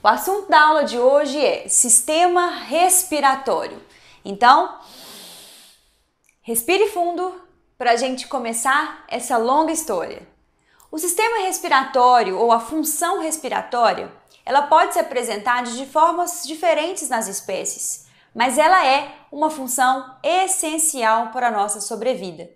O assunto da aula de hoje é sistema respiratório. Então, respire fundo para a gente começar essa longa história. O sistema respiratório ou a função respiratória, ela pode se apresentar de formas diferentes nas espécies, mas ela é uma função essencial para a nossa sobrevida.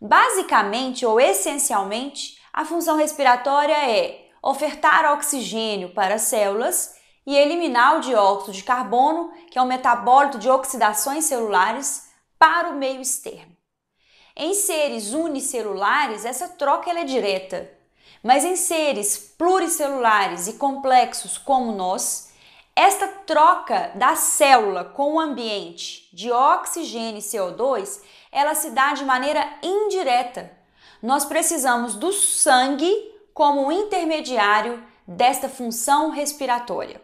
Basicamente ou essencialmente, a função respiratória é ofertar oxigênio para as células e eliminar o dióxido de carbono, que é um metabólito de oxidações celulares, para o meio externo. Em seres unicelulares, essa troca é direta, mas em seres pluricelulares e complexos como nós, esta troca da célula com o ambiente de oxigênio e CO2, ela se dá de maneira indireta. Nós precisamos do sangue como um intermediário desta função respiratória.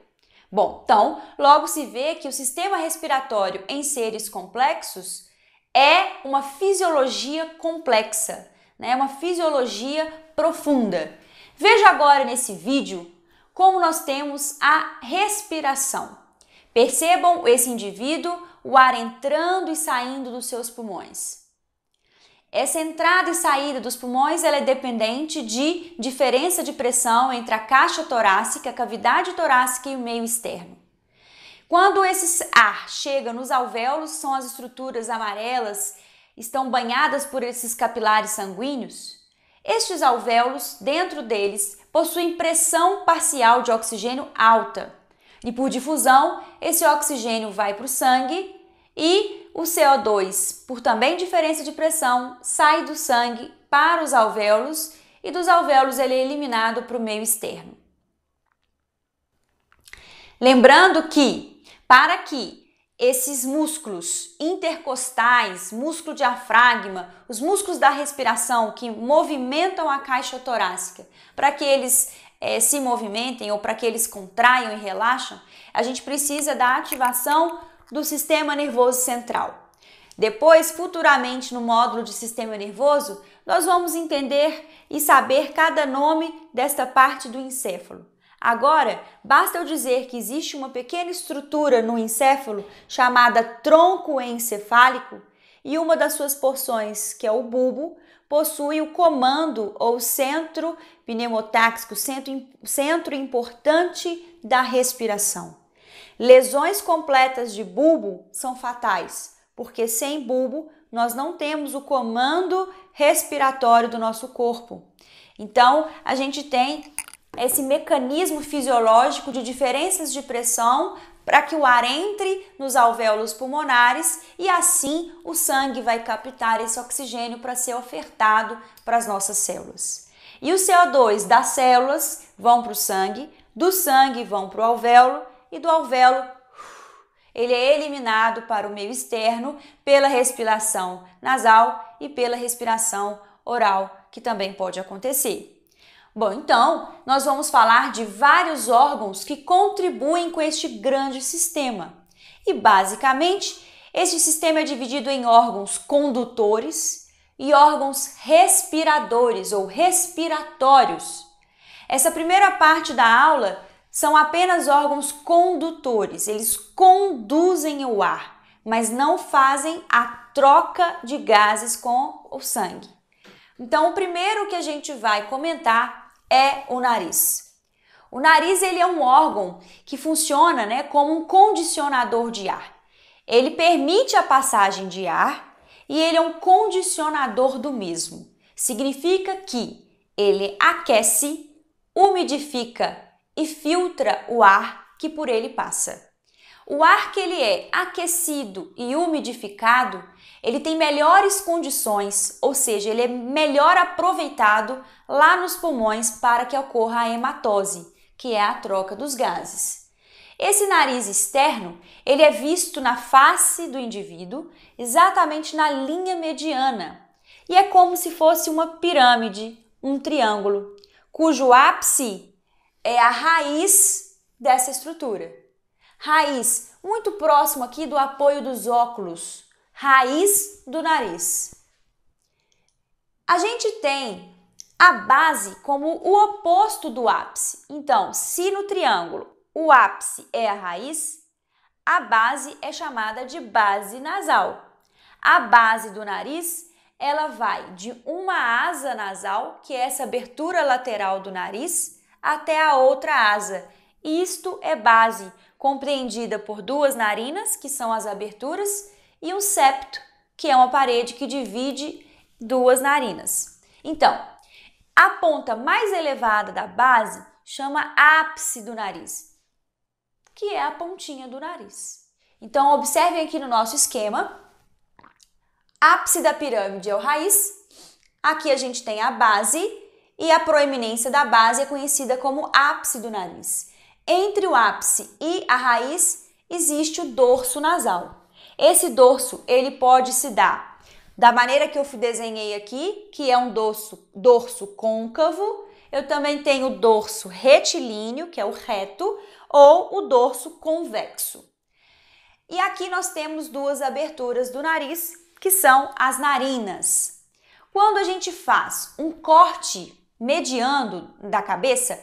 Bom, então, logo se vê que o sistema respiratório em seres complexos é uma fisiologia complexa, né? Uma fisiologia profunda. Veja agora nesse vídeo como nós temos a respiração. Percebam esse indivíduo, o ar entrando e saindo dos seus pulmões. Essa entrada e saída dos pulmões ela é dependente de diferença de pressão entre a caixa torácica, a cavidade torácica e o meio externo. Quando esse ar chega nos alvéolos, são as estruturas amarelas, estão banhadas por esses capilares sanguíneos. Estes alvéolos, dentro deles, possuem pressão parcial de oxigênio alta. E por difusão, esse oxigênio vai para o sangue e o CO2, por também diferença de pressão, sai do sangue para os alvéolos e dos alvéolos ele é eliminado para o meio externo. Lembrando que, para que esses músculos intercostais, músculo diafragma, os músculos da respiração que movimentam a caixa torácica, para que eles se movimentem ou para que eles contraiam e relaxam, a gente precisa da ativação do sistema nervoso central. Depois, futuramente, no módulo de sistema nervoso, nós vamos entender e saber cada nome desta parte do encéfalo. Agora, basta eu dizer que existe uma pequena estrutura no encéfalo chamada tronco encefálico e uma das suas porções, que é o bulbo, possui o comando ou centro pneumotáxico, centro importante da respiração. Lesões completas de bulbo são fatais, porque sem bulbo nós não temos o comando respiratório do nosso corpo. Então, a gente tem esse mecanismo fisiológico de diferenças de pressão para que o ar entre nos alvéolos pulmonares e assim o sangue vai captar esse oxigênio para ser ofertado para as nossas células. E o CO2 das células vão para o sangue, do sangue vão para o alvéolo e do alvéolo ele é eliminado para o meio externo pela respiração nasal e pela respiração oral, que também pode acontecer. Bom, então, nós vamos falar de vários órgãos que contribuem com este grande sistema. E, basicamente, este sistema é dividido em órgãos condutores e órgãos respiradores ou respiratórios. Essa primeira parte da aula são apenas órgãos condutores, eles conduzem o ar, mas não fazem a troca de gases com o sangue. Então, o primeiro que a gente vai comentar é o nariz. O nariz ele é um órgão que funciona, como um condicionador de ar. Ele permite a passagem de ar e ele é um condicionador do mesmo. Significa que ele aquece, umidifica e filtra o ar que por ele passa. O ar que ele é aquecido e umidificado, ele tem melhores condições, ou seja, ele é melhor aproveitado lá nos pulmões para que ocorra a hematose, que é a troca dos gases. Esse nariz externo, ele é visto na face do indivíduo, exatamente na linha mediana, e é como se fosse uma pirâmide, um triângulo, cujo ápice é a raiz dessa estrutura. Raiz muito próximo aqui do apoio dos óculos, raiz do nariz. A gente tem a base como o oposto do ápice. Então, se no triângulo o ápice é a raiz, a base é chamada de base nasal. A base do nariz, ela vai de uma asa nasal, que é essa abertura lateral do nariz, até a outra asa. Isto é base, compreendida por duas narinas, que são as aberturas, e um septo, que é uma parede que divide duas narinas. Então, a ponta mais elevada da base chama ápice do nariz, que é a pontinha do nariz. Então, observem aqui no nosso esquema, ápice da pirâmide é o raiz, aqui a gente tem a base e a proeminência da base é conhecida como ápice do nariz. Entre o ápice e a raiz existe o dorso nasal. Esse dorso, ele pode se dar da maneira que eu desenhei aqui, que é um dorso côncavo. Eu também tenho o dorso retilíneo, que é o reto, ou o dorso convexo. E aqui nós temos duas aberturas do nariz, que são as narinas. Quando a gente faz um corte mediano da cabeça,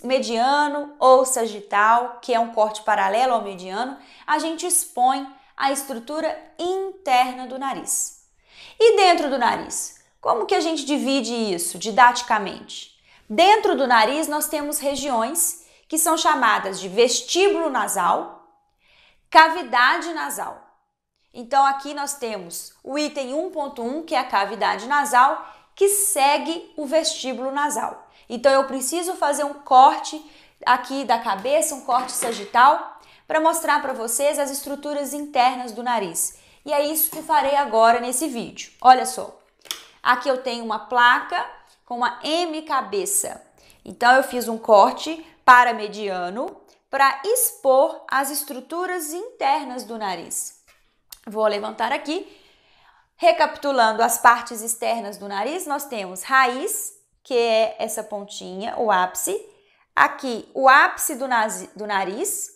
mediano ou sagital, que é um corte paralelo ao mediano, a gente expõe a estrutura interna do nariz. E dentro do nariz? Como que a gente divide isso didaticamente? Dentro do nariz nós temos regiões que são chamadas de vestíbulo nasal, cavidade nasal. Então aqui nós temos o item 1.1, que é a cavidade nasal, que segue o vestíbulo nasal. Então eu preciso fazer um corte aqui da cabeça, um corte sagital, para mostrar para vocês as estruturas internas do nariz. E é isso que farei agora nesse vídeo. Olha só, aqui eu tenho uma placa com uma M cabeça. Então eu fiz um corte paramediano para expor as estruturas internas do nariz. Vou levantar aqui. Recapitulando as partes externas do nariz, nós temos raiz, que é essa pontinha, o ápice. Aqui, o ápice do nariz.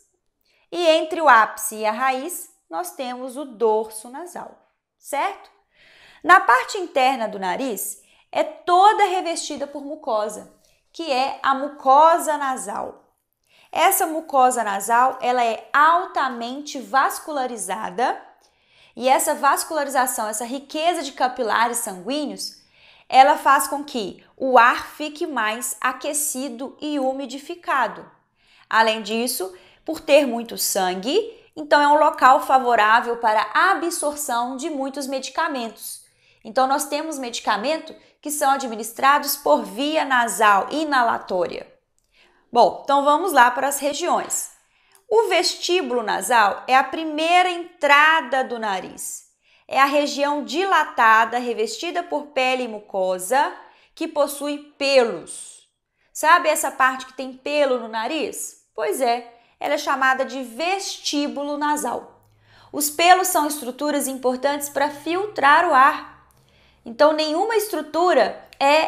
E entre o ápice e a raiz, nós temos o dorso nasal, certo? Na parte interna do nariz, é toda revestida por mucosa, que é a mucosa nasal. Essa mucosa nasal, ela é altamente vascularizada. E essa vascularização, essa riqueza de capilares sanguíneos, ela faz com que o ar fique mais aquecido e umidificado. Além disso, por ter muito sangue, então é um local favorável para a absorção de muitos medicamentos. Então nós temos medicamentos que são administrados por via nasal, inalatória. Bom, então vamos lá para as regiões. O vestíbulo nasal é a primeira entrada do nariz. É a região dilatada, revestida por pele mucosa, que possui pelos. Sabe essa parte que tem pelo no nariz? Pois é, ela é chamada de vestíbulo nasal. Os pelos são estruturas importantes para filtrar o ar. Então, nenhuma estrutura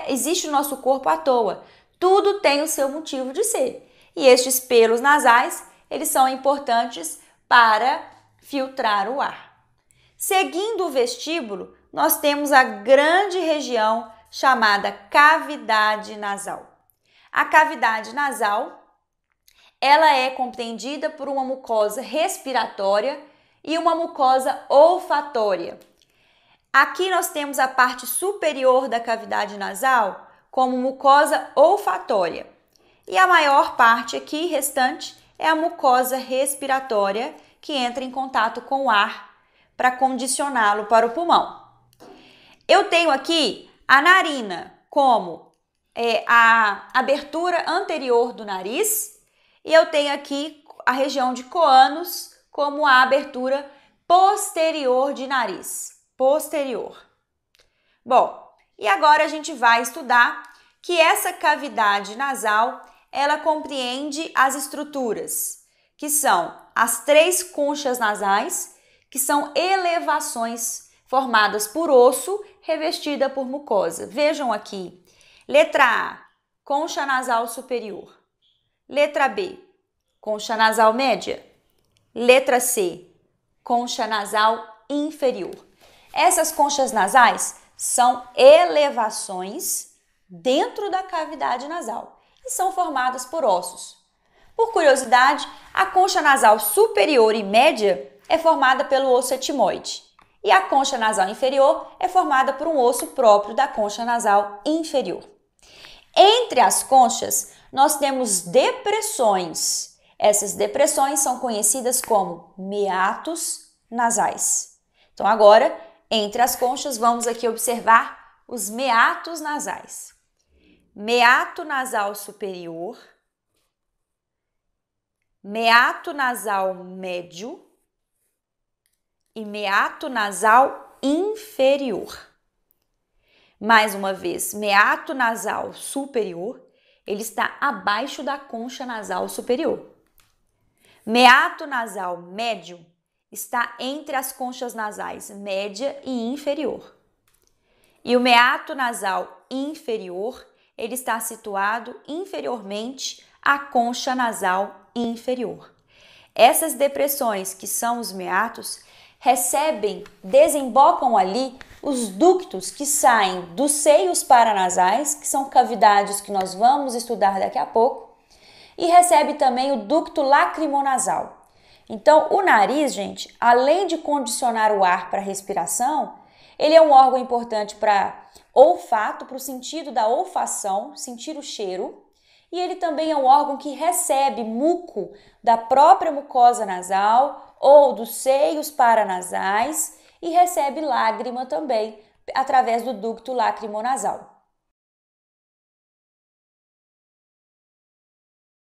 existe no nosso corpo à toa. Tudo tem o seu motivo de ser. E estes pelos nasais, eles são importantes para filtrar o ar. Seguindo o vestíbulo, nós temos a grande região chamada cavidade nasal. A cavidade nasal, ela é compreendida por uma mucosa respiratória e uma mucosa olfatória. Aqui nós temos a parte superior da cavidade nasal como mucosa olfatória. E a maior parte aqui, restante, é a mucosa respiratória, que entra em contato com o ar para condicioná-lo para o pulmão. Eu tenho aqui a narina como a abertura anterior do nariz e eu tenho aqui a região de coânos como a abertura posterior de nariz. Posterior. Bom, e agora a gente vai estudar que essa cavidade nasal, ela compreende as estruturas, que são as 3 conchas nasais, que são elevações formadas por osso revestida por mucosa. Vejam aqui. Letra A, concha nasal superior. Letra B, concha nasal média. Letra C, concha nasal inferior. Essas conchas nasais são elevações dentro da cavidade nasal e são formadas por ossos. Por curiosidade, a concha nasal superior e média é formada pelo osso etimoide e a concha nasal inferior é formada por um osso próprio da concha nasal inferior. Entre as conchas, nós temos depressões. Essas depressões são conhecidas como meatos nasais. Então agora, entre as conchas, vamos aqui observar os meatos nasais. Meato nasal superior, meato nasal médio e meato nasal inferior. Mais uma vez, meato nasal superior, ele está abaixo da concha nasal superior. Meato nasal médio está entre as conchas nasais média e inferior. E o meato nasal inferior, ele está situado inferiormente à concha nasal inferior. Essas depressões, que são os meatos, desembocam ali os ductos que saem dos seios paranasais, que são cavidades que nós vamos estudar daqui a pouco, e recebe também o ducto lacrimonasal. Então, o nariz, gente, além de condicionar o ar para a respiração, ele é um órgão importante para olfato, para o sentido da olfação, sentir o cheiro, e ele também é um órgão que recebe muco da própria mucosa nasal ou dos seios paranasais e recebe lágrima também através do ducto lacrimonasal.